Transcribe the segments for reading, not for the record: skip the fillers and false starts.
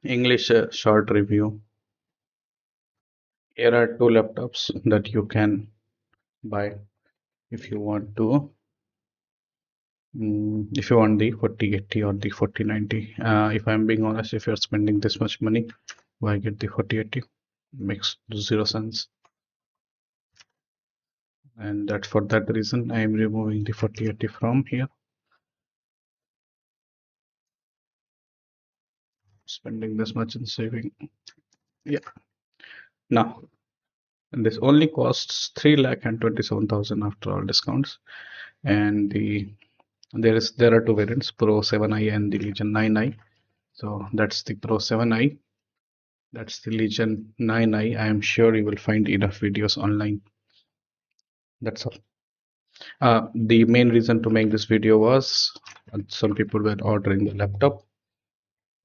English short review. Here are two laptops that you can buy if you want to. If you want the 4080 or the 4090. If I'm being honest, if you're spending this much money, why get the 4080? Makes zero sense. And that for that reason, I am removing the 4080 from here. Spending this much and saving. Yeah. Now, this only costs 3,27,000 after all discounts. And there are two variants, Pro 7i and the Legion 9i. So that's the Pro 7i. That's the Legion 9i. I am sure you will find enough videos online. That's all. The main reason to make this video was some people were ordering the laptop,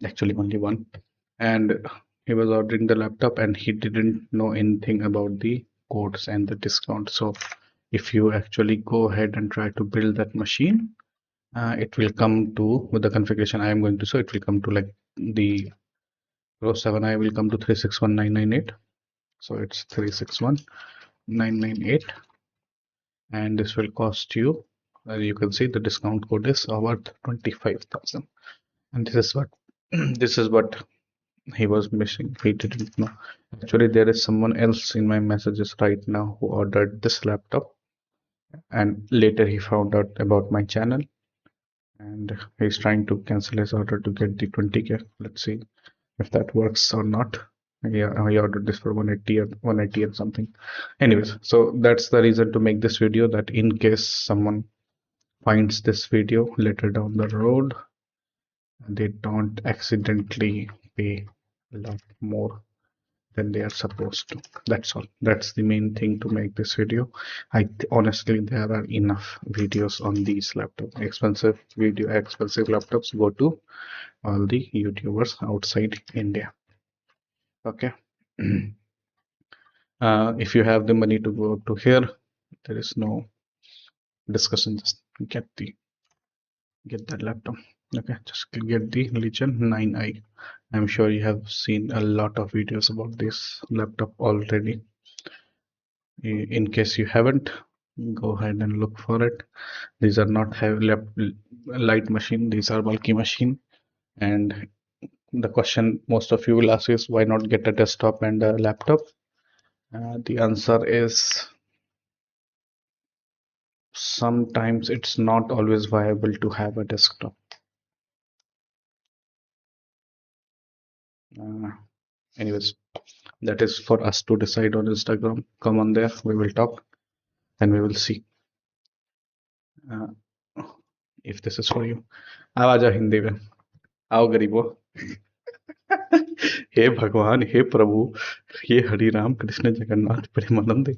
actually only one, and he was ordering the laptop and he didn't know anything about the codes and the discount. So if you actually go ahead and try to build that machine, it will come to, with the configuration I am going to show, it will come to like the Pro 7i will come to 361,998. So it's 361,998, and this will cost you, as you can see, the discount code is worth 25,000. And this is what this is what he was missing. He didn't know. Actually, there is someone else in my messages right now who ordered this laptop, and later he found out about my channel, and he's trying to cancel his order to get the 20k. Let's see if that works or not. Yeah, he ordered this for 180 or 180 and something. Anyways, so that's the reason to make this video, that in case someone finds this video later down the road, they don't accidentally pay a lot more than they are supposed to. That's all. That's the main thing to make this video. Honestly, there are enough videos on these laptops. Expensive laptops go to all the YouTubers outside India. Okay. If you have the money to go to here, there is no discussion. Just get that laptop. Okay, just get the Legion 9i. I'm sure you have seen a lot of videos about this laptop already. In case you haven't, go ahead and look for it. These are not heavy light machine, these are bulky machine. And the question most of you will ask is, why not get a desktop and a laptop? The answer is, sometimes it's not always viable to have a desktop. Anyways, that is for us to decide on Instagram. Come on there, we will talk and we will see if this is for you. आवाज आ हिंदी में, आओ गरीबो. हे भगवान, हे प्रभु, ये हरि राम कृष्ण जगन्नाथ प्रेमानंद,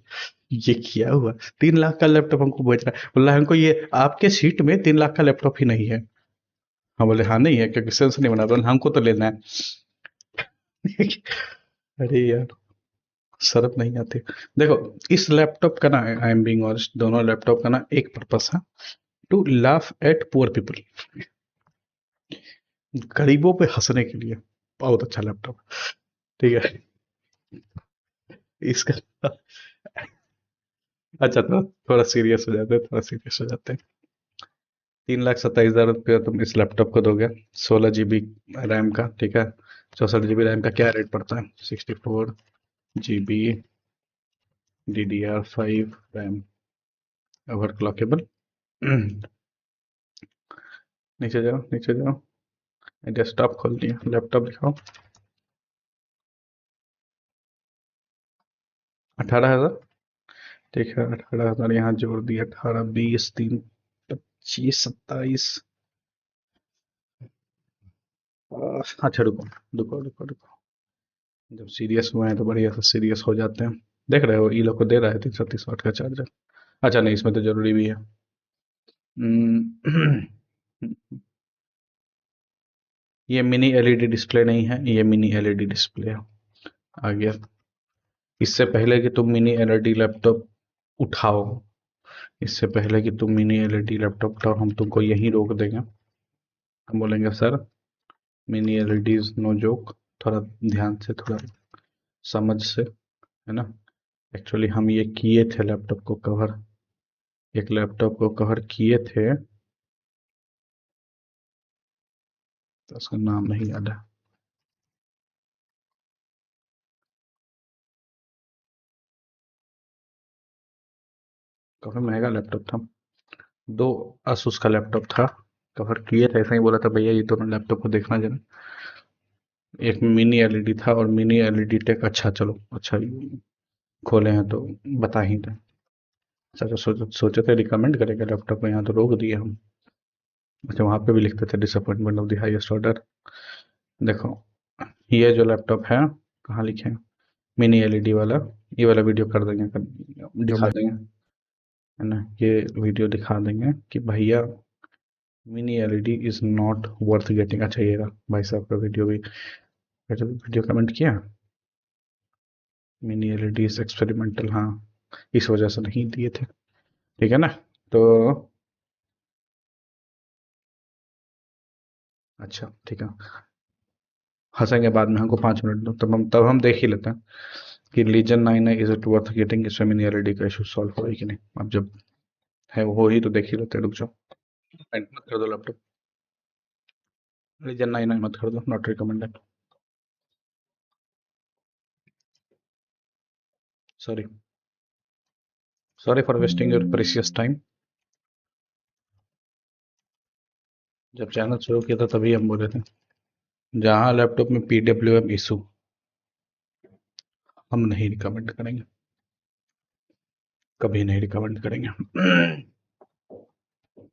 ये क्या हुआ? 3 लाख का लैपटॉप हमको बेच रहा है. बोला हमको ये आपके सीट में 3 लाख का लैपटॉप ही नहीं है. हम बोले हाँ नहीं है, क्योंकि सेंस नहीं बना. बोले हमको तो लेना है. अरे यार, शर्त नहीं आती. देखो, इस लैपटॉप का ना, आई एम बीइंग ऑनेस्ट, दोनों लैपटॉप का ना एक पर्पस है, to laugh at poor people. गरीबों पे हंसने के लिए बहुत अच्छा लैपटॉप. ठीक है, इसका अच्छा, तो थोड़ा सीरियस हो जाते हैं, 3,27,000 रुपये तुम इस लैपटॉप को दोगे. 16 GB रैम का, ठीक है. 64 GB रैम का क्या रेट पड़ता है? 64 GB DDR5 रैम, ओवरक्लॉकेबल. नीचे जाओ, नीचे जाओ, डेस्कटॉप खोल दिया, लैपटॉप दिखाओ. 18,000, ठीक है. 18,000 यहाँ जोड़ दिया. 18, 20, 3, 25, 27. अच्छा, रुको रुको रुको रुको. जब सीरियस हुए हैं तो बढ़िया से सीरियस हो जाते हैं. देख रहे हो, ये लोग को दे रहा है 330 वाट का चार्जर. अच्छा नहीं, इसमें तो जरूरी भी है. ये मिनी एलईडी डिस्प्ले नहीं है, ये मिनी एलईडी डिस्प्ले है. आ गया. इससे पहले कि तुम मिनी एलईडी लैपटॉप उठाओ, इससे पहले कि तुम मिनी एलईडी लैपटॉप उठाओ, हम तुमको यहीं रोक देंगे. हम बोलेंगे sir, mini LED is no joke, थोड़ा ध्यान से, थोड़ा समझ से, है ना। एक्चुअली हम ये किए थे लैपटॉप को कवर, एक लैपटॉप को कवर किए थे, तो उसका नाम नहीं याद है। काफी महंगा लैपटॉप था, दो asus का लैपटॉप था, कवर किए थे, ऐसा ही बोला था भैया ये दोनों लैपटॉप को देखना जरा। एक मिनी एलईडी था और मिनी एलईडी टेक, अच्छा चलो अच्छा खोले हैं तो बता ही दें। अच्छा तो सोचे थे रिकमेंड करेंगे लैपटॉप में, यहाँ तो रोक दिए हम। अच्छा वहाँ पे भी लिखते थे disappointment of the highest order. देखो ये जो लैपटॉप है, कहाँ लिखे हैं, मिनी एलईडी वाला, ये वाला वीडियो कर देंगे, दिखा देंगे, है ना। ये वीडियो दिखा देंगे कि भैया mini LED is not worth getting. अच्छा ये रहा भाई साहब का वीडियो भी, वीडियो कमेंट किया, मिनी एलईडी इज एक्सपेरिमेंटल, हाँ इस वजह से नहीं दिए थे, ठीक है ना। तो अच्छा ठीक है, हंसेंगे बाद में, हमको 5 मिनट दो, तब हम देख ही लेते हैं कि लीजन 9 है, इज इट वर्थ गेटिंग, इसमें मिनी एलईडी का इशू सॉल्व हो कि नहीं। अब जब है वो ही तो देख ही लेते हैं, रुक जाओ, एंड मत कर दो लैपटॉप, लीजन 9 मत कर दो, not recommended, sorry, sorry for wasting your precious time. जब चैनल शुरू किया था तभी हम बोले थे, जहाँ लैपटॉप में पीडब्ल्यूएम इशू, हम नहीं रिकमेंड करेंगे, कभी नहीं रिकमेंड करेंगे।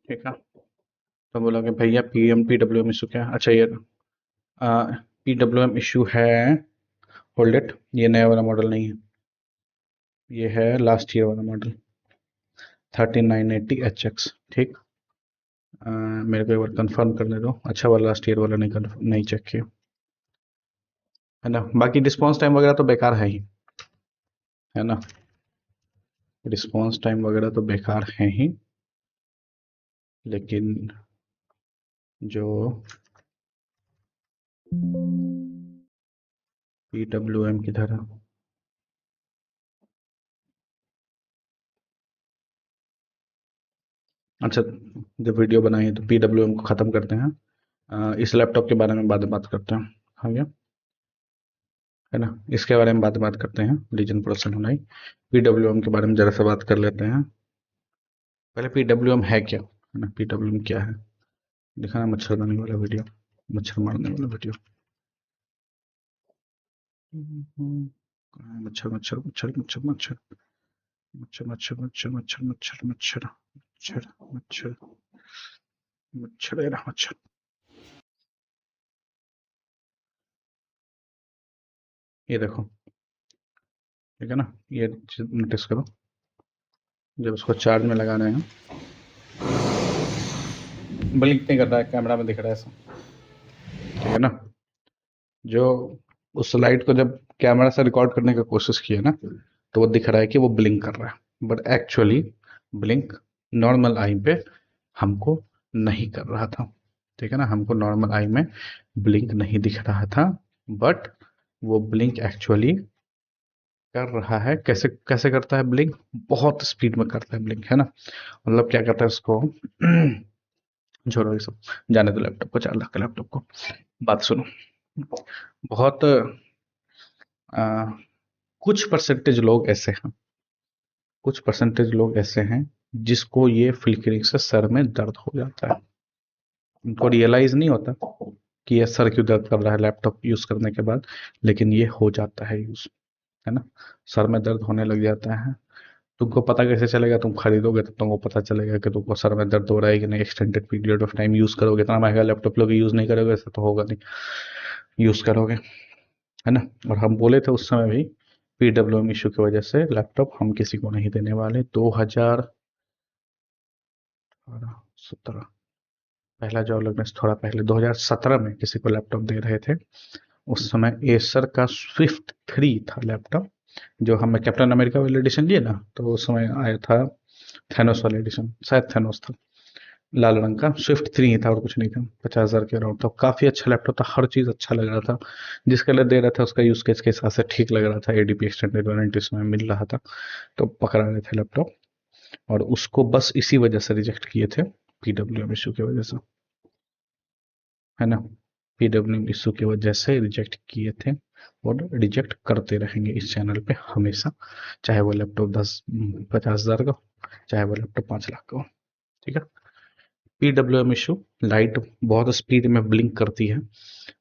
ठीक है, तो बोला कि भैया पीएम पीडब्ल्यूएम इशू क्या है। अच्छा ये पीडब्ल्यूएम इशू है, होल्ड इट, ये नया वाला मॉडल नहीं है, ये है लास्ट ईयर वाला मॉडल 3980HX, ठीक। मेरे को एक बार कंफर्म करने दो, अच्छा वाला लास्ट ईयर वाला नहीं, नहीं चेक किया, है ना। बाकी रिस्पॉन्स टाइम वगैरह तो बेकार है ना, रिस्पॉन्स टाइम वगैरह तो बेकार है ही, लेकिन जो पीडब्ल्यूएम किधर है, अच्छा जब वीडियो बनाई तो पीडब्ल्यूएम को ख़त्म करते हैं, इस लैपटॉप के बारे में बाद में बात करते हैं, हाँ भैया, है ना। इसके बारे में बात करते हैं, लीजन प्रोसेस होना ही, पीडब्ल्यूएम के बारे में जरा सा बात कर लेते हैं। पहले पीडब्ल्यूएम है क्या, है ना, पीडब्ल्यूएम क्या है, दिखाना मच्छरदानी वाला वीडियो, मच्छर मारने वाला वीडियो, मच्छर मच्छर मच्छर मच्छर मच्छर मच्छर मच्छर मच्छर मच्छर मच्छर मच्छर मच्छर मच्छर मच्छर मच्छर, ये देखो, ठीक है ना, ये नोटिस करो, जब उसको चार्ज में लगाना है, ब्लिंक नहीं कर रहा है, कैमरा में दिख रहा है ऐसा, ठीक है ना। जो उस स्लाइड को जब कैमरा से रिकॉर्ड करने की कोशिश की है ना, तो वो दिख रहा है कि वो ब्लिंक कर रहा है, बट एक्चुअली ब्लिंक नॉर्मल आई पे हमको नहीं कर रहा था, ठीक है ना, हमको नॉर्मल आई में ब्लिंक नहीं दिख रहा था, बट वो ब्लिंक एक्चुअली कर रहा है। कैसे कैसे करता है ब्लिंक, बहुत स्पीड में करता है ब्लिंक, है ना। मतलब क्या करता है उसको, छोड़ो ये सब, जाने दो लैपटॉप को, 4 लाख के लैपटॉप को, बात सुनो। बहुत आ, कुछ परसेंटेज लोग ऐसे हैं, कुछ परसेंटेज लोग ऐसे हैं जिसको ये फ्लिकरिंग से सर में दर्द हो जाता है, उनको रियलाइज नहीं होता कि ये सर क्यों दर्द कर रहा है लैपटॉप यूज करने के बाद, लेकिन ये हो जाता है यूज, है ना, सर में दर्द होने लग जाता है। तुमको पता कैसे चलेगा, तुम खरीदोगे तो तुमको पता चलेगा कि तुमको सर में दर्द हो रहा है कि नहीं, extended period of time use करोगे, इतना महंगा लैपटॉप लोग यूज नहीं करोगे, ऐसा तो होगा नहीं, यूज करोगे, है ना। और हम बोले थे उस समय भी, पीडब्ल्यूएम इशू की वजह से लैपटॉप हम किसी को नहीं देने वाले। 2017, पहला जॉब लगने से थोड़ा पहले 2017 में किसी को लैपटॉप दे रहे थे, उस समय एसर का स्विफ्ट 3 था लैपटॉप, जो हमें कैप्टन अमेरिका वाला एडिशन लिए ना, तो उस समय आया था थैनोस वाला एडिशन, शायद थैनोस था, लाल रंग का स्विफ्ट 3 ही था और कुछ नहीं था, 50,000 के अराउंड था। काफ़ी अच्छा लैपटॉप था, हर चीज़ अच्छा लग रहा था। जिस कलर दे रहा था उसका यूज़ केस के हिसाब से ठीक लग रहा था, एडीपी एक्सटेंडेड वारंटी उसमें मिल रहा था, तो पकड़ा रहे थे लैपटॉप। और उसको बस इसी वजह से रिजेक्ट किए थे, पीडब्ल्यूएम इशू की वजह से, है ना। पीडब्ल्यूएम इशू की वजह से रिजेक्ट किए थे, और रिजेक्ट करते रहेंगे इस चैनल पे हमेशा, चाहे वो लैपटॉप 50,000 का हो, चाहे वो लैपटॉप 5 लाख का हो। ठीक है। पीडब्ल्यूएम इशू, लाइट बहुत स्पीड में ब्लिंक करती है,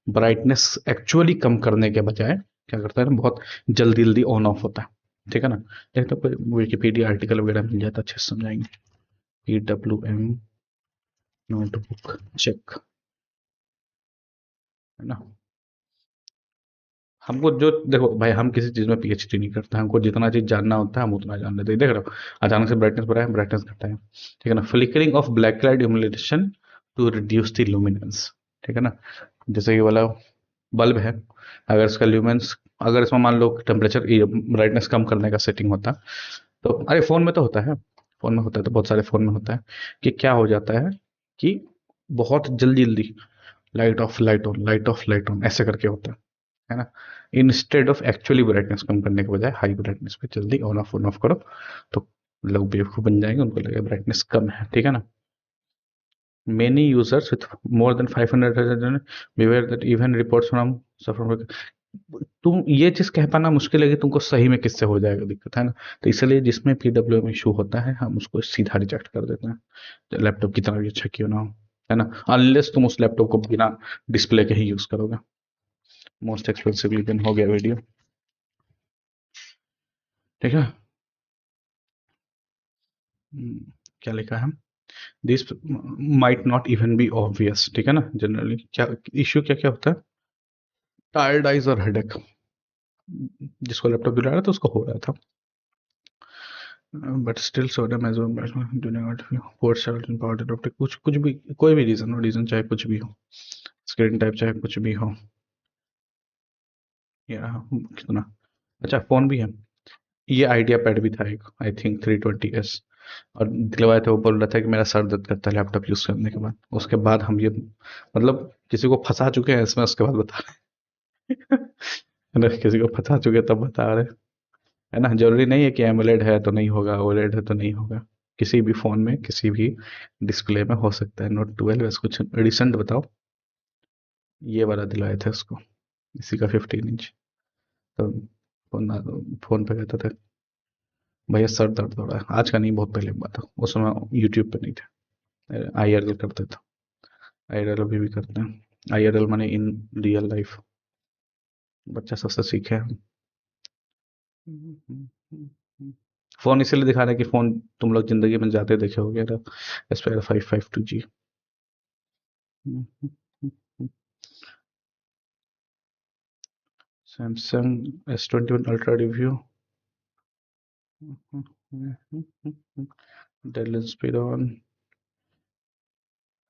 ब्राइटनेस एक्चुअली कम करने के बजाय क्या करता है ना, बहुत जल्दी जल्दी ऑन ऑफ होता है। ठीक है ना। देखते कोई विकिपीडिया आर्टिकल वगैरह मिल जाता, अच्छे से समझाएंगे। पीडब्ल्यूएम नोटबुक चेक, है ना। हमको जो देखो भाई, हम किसी चीज में पीएचडी नहीं करते, हमको जितना चीज जानना होता है हम उतना जान लेते हैं। देख रहे हो, अचानक से ब्राइटनेस बढ़ाया, ब्राइटनेस घटाया। ठीक है ना। Flickering of black light illumination to reduce the luminance. ठीक है ना। जैसे ये वाला बल्ब है, अगर इसका ल्यूमेंस, अगर इसमें मान लो टेम्परेचर ब्राइटनेस कम करने का सेटिंग होता, तो अरे फोन में तो होता है, फोन में होता है, तो बहुत सारे फोन में होता है कि क्या हो जाता है कि बहुत जल्दी जल्दी light of light on, light of light on ऐसे करके होता है ना। इंस्टेड ऑफ एक्चुअली ब्राइटनेस कम करने के बजाय हाई ब्राइटनेस पे जल्दी ऑन ऑफ करो, तो लोग बेवकूफ बन जाएंगे, उनको लगेगा ब्राइटनेस कम है। ठीक है ना। Many users with more than 500 beware that even reports from suffer, तुम ये चीज कह पाना मुश्किल है कि तुमको सही में किससे हो जाएगा दिक्कत, है ना। तो इसलिए जिसमें पीडब्ल्यूएम इशू होता है हम उसको सीधा रिजेक्ट कर देते हैं, लैपटॉप कितना भी अच्छा क्यों ना हो, है ना। अनलेस तुम उस लैपटॉप को बिना डिस्प्ले के ही यूज करोगे। मोस्ट एक्सपेंसिवली देन हो गया वीडियो। ठीक है। क्या लिखा है, this might not even be obvious. ठीक है ना। जनरली क्या इश्यू क्या क्या होता है, टायर्ड आइज और हेडेक, जिसको लैपटॉप दिला रहा था उसको हो रहा था। But still sodium age port charging power adapter, कुछ कुछ भी, कोई भी रीजन हो, रीजन चाहे कुछ भी हो, स्क्रीन टाइप चाहे कुछ भी हो, या कितना अच्छा फोन भी है। ये आइडिया पैड भी था एक, आई थिंक 320S, और दिलवाया था, वो बोल रहा था कि मेरा सर दर्द करता है लैपटॉप यूज करने के बाद। उसके बाद हम ये मतलब किसी को फंसा चुके हैं इसमें, उसके बाद बता रहे हैं। है ना, किसी को फंसा चुके हैं तब बता रहे हैं, है ना। जरूरी नहीं है कि एमोलेड है तो नहीं होगा, ओलेड है तो नहीं होगा, किसी भी फोन में किसी भी डिस्प्ले में हो सकता है। नोट 12 बस कुछ रिसेंट बताओ। ये वाला दिलाए थे उसको, इसी का 15 इंच। तो फोन पे कहता था भैया सर दर्द हो रहा है, आज का नहीं, बहुत पहले की बात है, उस समय यूट्यूब पे नहीं थे, आईआरएल करते थे। आईआरएल अभी भी करते हैं, आईआरएल माने इन रियल लाइफ, बच्चा सबसे सीखे हम। फोन इसीलिए दिखा रहे हैं कि फोन तुम लोग जिंदगी में जाते देखे होगे, Aspire 552G। Samsung S21 ultra review, Dell Inspiron,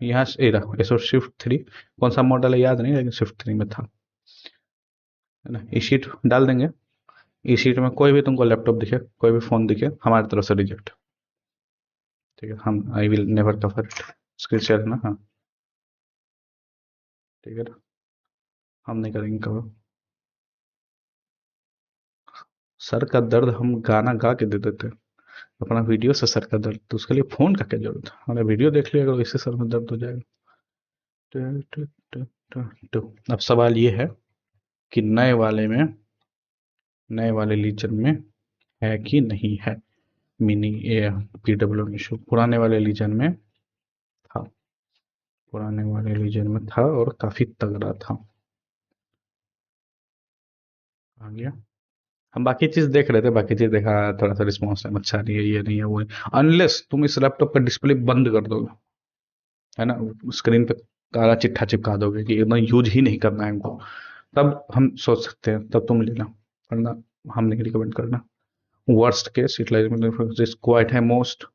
यहाँ से रहा एसो शिफ्ट 3, कौन सा मॉडल है याद नहीं, लेकिन शिफ्ट 3 में था, है ना। ई शीट डाल देंगे, ई शीट में कोई भी तुमको लैपटॉप दिखे, कोई भी फोन दिखे, हमारी तरफ से रिजेक्ट। ठीक है, हम I will never cover it. Screen share है ना, हाँ। ठीक है ना, हम नहीं करेंगे कवर। सर का दर्द हम गाना गा के दे देते हैं, अपना वीडियो से सर का दर्द, तो उसके लिए फोन का क्या जरूरत है, हमारा वीडियो देख लिया अगर इससे सर में दर्द हो जाएगा। टु, टु, टु, टु, टु। अब सवाल ये है कि नए वाले लीजन में है कि नहीं है मिनी पीडब्ल्यू इशू। पुराने वाले लीजन में था, पुराने वाले लीजन में था और काफी तगड़ा था। आ गया। हम बाकी चीज देख रहे थे, बाकी चीज देखा, थोड़ा सा रिस्पॉन्स टाइम अच्छा नहीं है, ये नहीं है वो है, अनलेस तुम इस लैपटॉप का डिस्प्ले बंद कर दोगे, है ना, स्क्रीन पे काला चिट्ठा चिपका दोगे कि एकदम यूज ही नहीं करना है हमको, तब हम सोच सकते हैं, तब तुम लेना, वरना हम नहीं रिकमेंड करना। Worst case utilize is quite है, most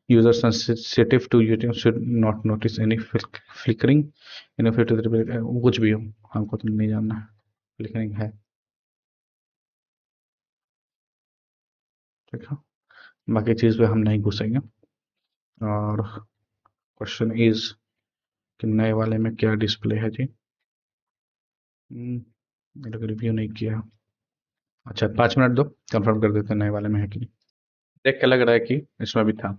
user sensitive to YouTube should not notice any flickering in a filter, कुछ भी हो, हमको तो नहीं जानना है, फ्लिकरिंग है। ठीक है, बाकी चीज़ पे हम नहीं घुसेंगे। और क्वेश्चन इज कि नए वाले में क्या डिस्प्ले है जी। मेरे को रिव्यू नहीं किया। अच्छा 5 मिनट दो, कंफर्म कर देते हैं नए वाले में है कि नहीं। देख के लग रहा है कि इसमें भी था।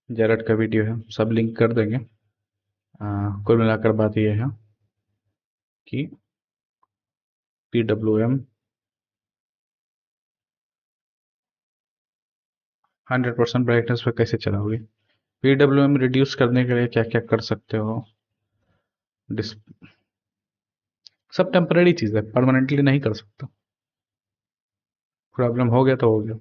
जेरट का वीडियो है, सब लिंक कर देंगे। कुल मिलाकर बात यह है कि PWM 100% ब्राइटनेस पे कैसे चलाओगे। PWM रिड्यूस करने के लिए क्या क्या कर सकते हो। डिस सब टेम्पररी चीज़ है, परमानेंटली नहीं कर सकता। प्रॉब्लम हो गया तो हो गया,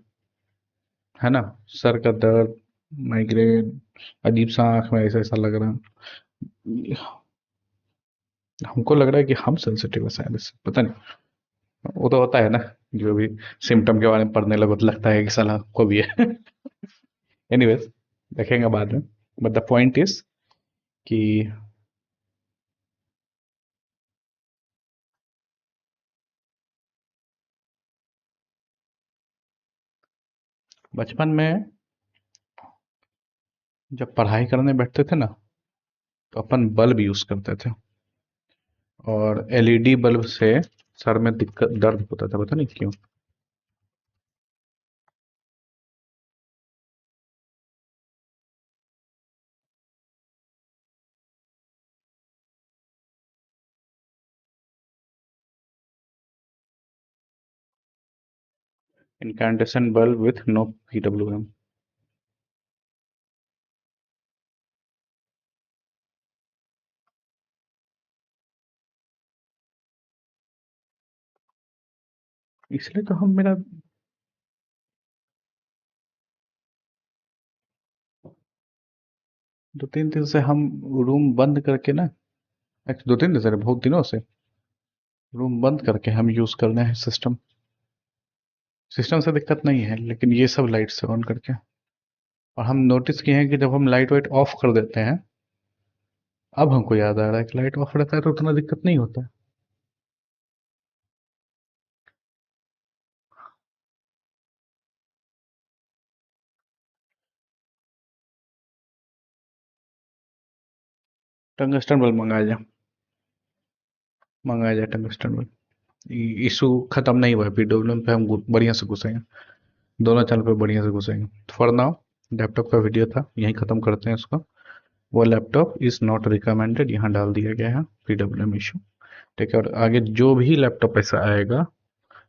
है ना। सर का दर्द, माइग्रेन, अजीब सा आंख में ऐसा ऐसा लग रहा है। हमको लग रहा है कि हम सेंसिटिव है शायद इससे, पता नहीं। वो तो होता है ना, जो भी सिम्टम के बारे में पढ़ने लगो तो लगता है कि साला को भी है। एनीवेज, देखेंगे बाद में। बट द पॉइंट इज कि बचपन में जब पढ़ाई करने बैठते थे ना, तो अपन बल्ब यूज करते थे, और LED बल्ब से सर में दिक्कत दर्द होता था, पता नहीं क्यों। इनकैंडेशन बल्ब विथ नो PWM। इसलिए तो हम मेरा 2-3 दिन से हम रूम बंद करके ना, 2-3 दिन से, बहुत दिनों से रूम बंद करके हम यूज कर रहे हैं सिस्टम। सिस्टम से दिक्कत नहीं है, लेकिन ये सब लाइट से ऑन करके। और हम नोटिस किए हैं कि जब हम लाइट वाइट ऑफ कर देते हैं, अब हमको याद आ रहा है कि लाइट ऑफ रहता है तो उतना दिक्कत नहीं होता है। टंगस्टन बल्ब मंगाया जाए टंगस्टन बल्ब। इशू खत्म नहीं हुआ है, PWM पे हम बढ़िया से घुसेंगे, दोनों चैनल पे बढ़िया से घुसेंगे। फॉर नाउ लैपटॉप का वीडियो था, यहीं खत्म करते हैं इसको। वो लैपटॉप इज नॉट रिकमेंडेड, यहाँ डाल दिया गया है PWM इशू। ठीक है, और आगे जो भी लैपटॉप ऐसा आएगा,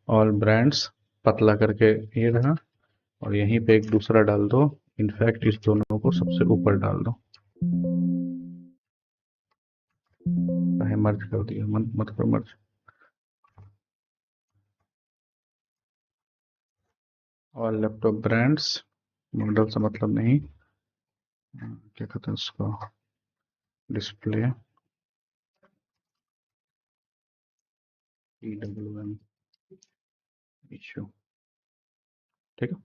ऑल ब्रांड्स पतला करके ये रहा, और यहीं पे एक दूसरा डाल दो। इनफैक्ट इस दोनों को सबसे ऊपर डाल दो। चाहे मर्ज कर दिया, मन मत करो मर्ज। और लैपटॉप ब्रांड्स, मॉडल से मतलब नहीं, क्या कहते हैं उसको, डिस्प्ले PWM इशू। ठीक है,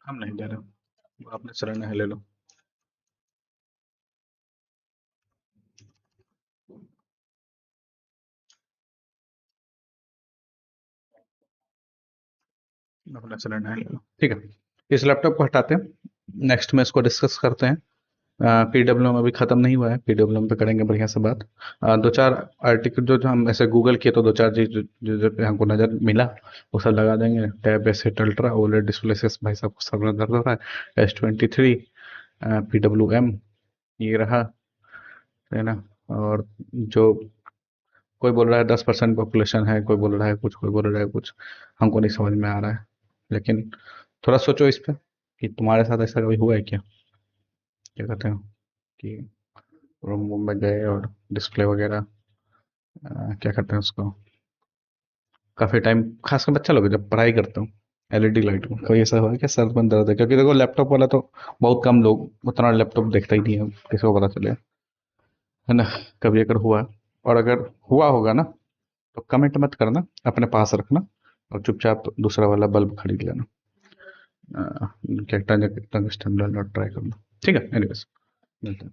हम नहीं दे रहे, आपने चलाना है ले लो। अपना चलाना है ले लो, ठीक है। इस लैपटॉप को हटाते हैं, नेक्स्ट में इसको डिस्कस करते हैं। PWM अभी खत्म नहीं हुआ है, PWM पे करेंगे बढ़िया से बात। दो चार आर्टिकल जो हम ऐसे गूगल किए, तो दो चार चीज जो पे हमको नजर मिला, वो सब लगा देंगे। Tab asset ultra OLED display से भाई साहब को सब नजर रहा है। S23 PWM ये रहा, है ना। और जो कोई बोल रहा है 10% पॉपुलेशन है, कोई बोल रहा है कुछ, कोई बोल रहा है कुछ, हमको नहीं समझ में आ रहा है। लेकिन थोड़ा सोचो इस पे कि तुम्हारे साथ ऐसा कभी हुआ है क्या, क्या कहते हो, कि रूम वूम में गए और डिस्प्ले वगैरह, क्या कहते हैं उसको, काफ़ी टाइम, खासकर बच्चा लोग जब पढ़ाई करते हो LED लाइट में, कभी ऐसा हुआ है क्या सर में दर्द है? क्योंकि देखो लैपटॉप वाला तो बहुत कम लोग उतना लैपटॉप देखता ही नहीं है, किसी को पता चले, है ना। कभी अगर हुआ, और अगर हुआ होगा ना, तो कमेंट मत करना, अपने पास रखना, और चुपचाप दूसरा वाला बल्ब खरीद लेना। क्या टंग टंगस्टन ट्राई करना, ठीक है। एनीवेज, मिलते हैं।